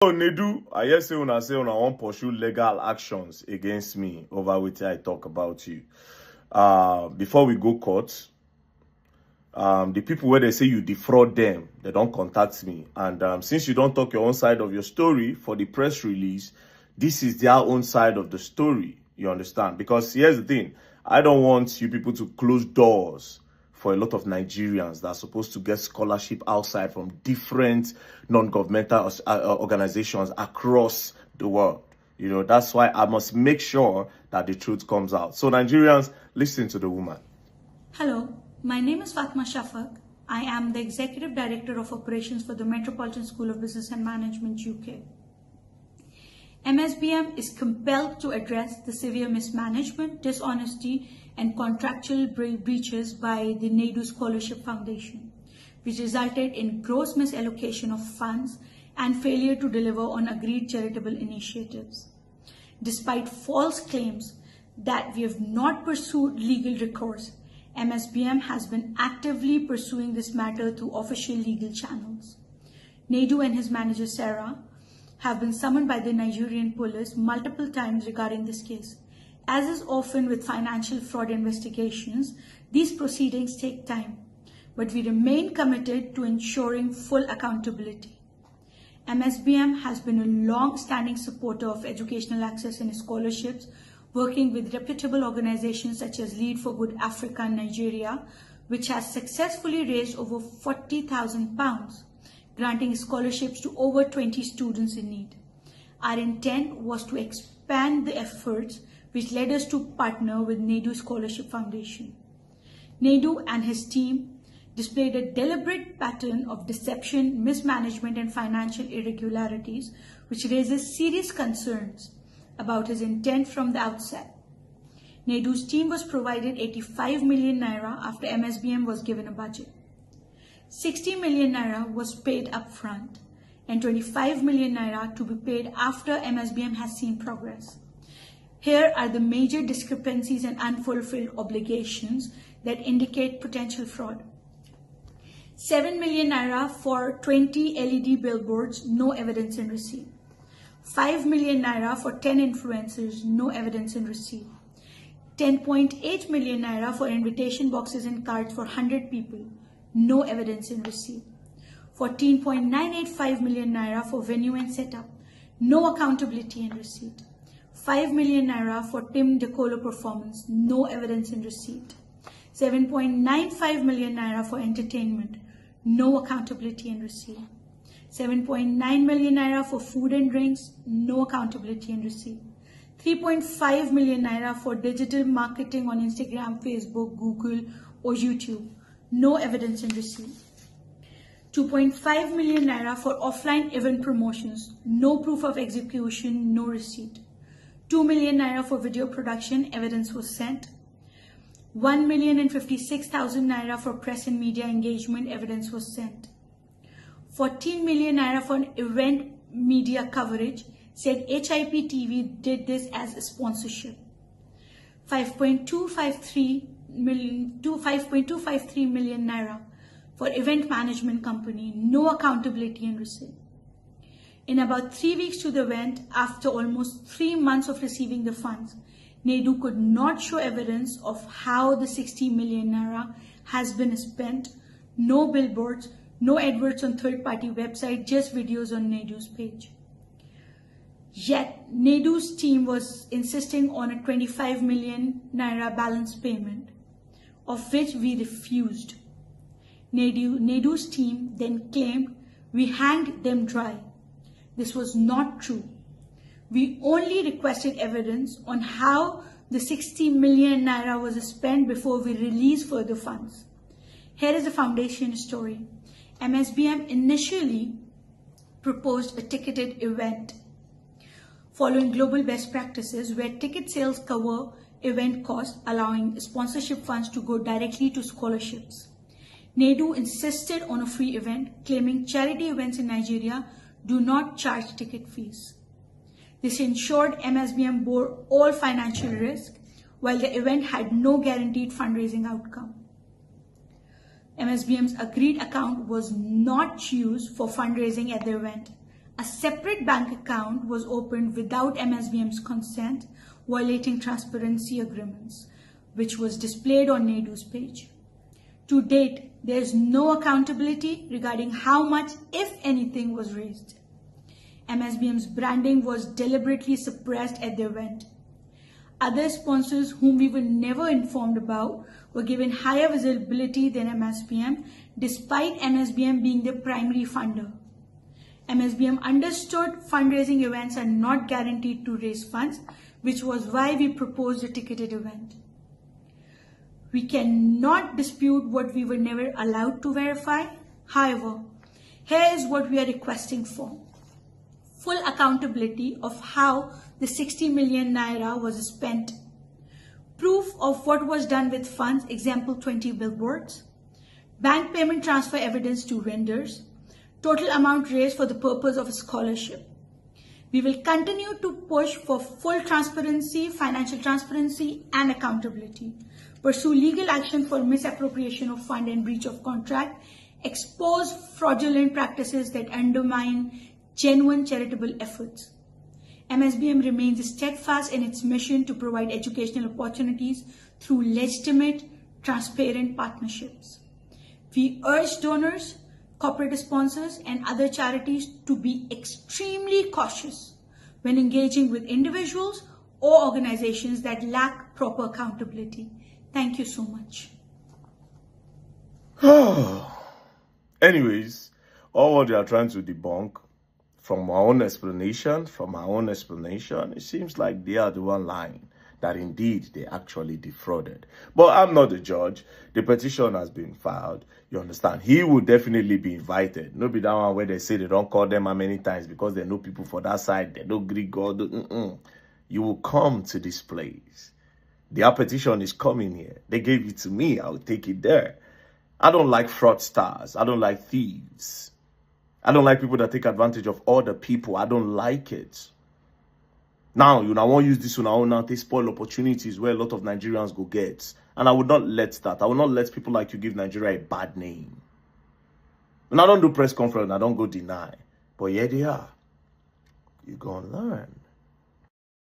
So Nedu, I hear say una want pursue legal actions against me over which I talk about you. Before we go court, the people where they say you defraud them, they don't contact me. And since you don't talk your own side of your story for the press release, this is their own side of the story. You understand? Because here's the thing, I don't want you people to close doors for a lot of Nigerians that are supposed to get scholarship outside from different non-governmental organizations across the world. You know, that's why I must make sure that the truth comes out. So Nigerians, listen to the woman. Hello, my name is Fatma Shafak. I am the Executive Director of Operations for the Metropolitan School of Business and Management, UK. MSBM is compelled to address the severe mismanagement, dishonesty, and contractual breaches by the Nedu Scholarship Foundation, which resulted in gross misallocation of funds and failure to deliver on agreed charitable initiatives. Despite false claims that we have not pursued legal recourse, MSBM has been actively pursuing this matter through official legal channels. Nedu and his manager Sarah have been summoned by the Nigerian police multiple times regarding this case. As is often with financial fraud investigations, these proceedings take time, but we remain committed to ensuring full accountability. MSBM has been a long-standing supporter of educational access and scholarships, working with reputable organizations such as Lead for Good Africa in Nigeria, which has successfully raised over £40,000, granting scholarships to over 20 students in need. Our intent was to expand the efforts, which led us to partner with Nedu Scholarship Foundation. Nedu and his team displayed a deliberate pattern of deception, mismanagement, and financial irregularities, which raises serious concerns about his intent from the outset. Nedu's team was provided 85 million naira after MSBM was given a budget. 60 million naira was paid upfront and 25 million naira to be paid after MSBM has seen progress. Here are the major discrepancies and unfulfilled obligations that indicate potential fraud. 7 million naira for 20 LED billboards, no evidence in receipt. 5 million naira for 10 influencers, no evidence in receipt. 10.8 million naira for invitation boxes and cards for 100 people, no evidence in receipt. 14.985 million naira for venue and setup, no accountability in receipt. 5 million naira for Tim DeColo performance, no evidence in receipt. 7.95 million naira for entertainment, no accountability in receipt. 7.9 million naira for food and drinks, no accountability in receipt. 3.5 million naira for digital marketing on Instagram, Facebook, Google, or YouTube, no evidence in receipt. 2.5 million naira for offline event promotions, no proof of execution, no receipt. 2 million naira for video production, evidence was sent. 1,056,000 naira for press and media engagement, evidence was sent. 14 million naira for an event media coverage, said HIP TV did this as a sponsorship. 5.253 million naira for event management company, no accountability and receipt. In about 3 weeks to the event, after almost 3 months of receiving the funds, Nedu could not show evidence of how the 60 million naira has been spent. No billboards, no adverts on third-party website, just videos on Nedu's page. Yet, Nedu's team was insisting on a 25 million naira balance payment, of which we refused. Nedu's team then claimed we hanged them dry. This was not true. We only requested evidence on how the 60 million naira was spent before we released further funds. Here is the foundation story. MSBM initially proposed a ticketed event following global best practices where ticket sales cover event costs, allowing sponsorship funds to go directly to scholarships. Nedu insisted on a free event, claiming charity events in Nigeria do not charge ticket fees. This ensured MSBM bore all financial risk, while the event had no guaranteed fundraising outcome. MSBM's agreed account was not used for fundraising at the event, A separate bank account was opened without MSBM's consent, violating transparency agreements, which was displayed on Nedu's page. To date, there is no accountability regarding how much, if anything, was raised. MSBM's branding was deliberately suppressed at the event. Other sponsors whom we were never informed about were given higher visibility than MSBM, despite MSBM being the primary funder. MSBM understood fundraising events are not guaranteed to raise funds, which was why we proposed a ticketed event. We cannot dispute what we were never allowed to verify. However, here is what we are requesting for. Full accountability of how the 60 million naira was spent. Proof of what was done with funds, example 20 billboards. Bank payment transfer evidence to vendors. Total amount raised for the purpose of a scholarship. We will continue to push for full transparency, financial transparency, and accountability. Pursue legal action for misappropriation of fund and breach of contract. Expose fraudulent practices that undermine genuine charitable efforts. MSBM remains steadfast in its mission to provide educational opportunities through legitimate, transparent partnerships. We urge donors, corporate sponsors, and other charities to be extremely cautious when engaging with individuals or organizations that lack proper accountability. Thank you so much. Anyways, all what they are trying to debunk, from my own explanation, it seems like they are the one lying, that indeed they actually defrauded. But I'm not the judge. The petition has been filed. You understand? He will definitely be invited. No be that one where they say they don't call them how many times because they know people for that side. They don't Greek God. You will come to this place. Their petition is coming here. They gave it to me. I'll take it there. I don't like fraudsters. I don't like thieves. I don't like people that take advantage of other people. I don't like it. Now, I won't use this one. Now, they spoil opportunities where a lot of Nigerians go get. And I would not let that. I will not let people like you give Nigeria a bad name. And I don't do press conference. I don't go deny. But here they are. You're going to learn.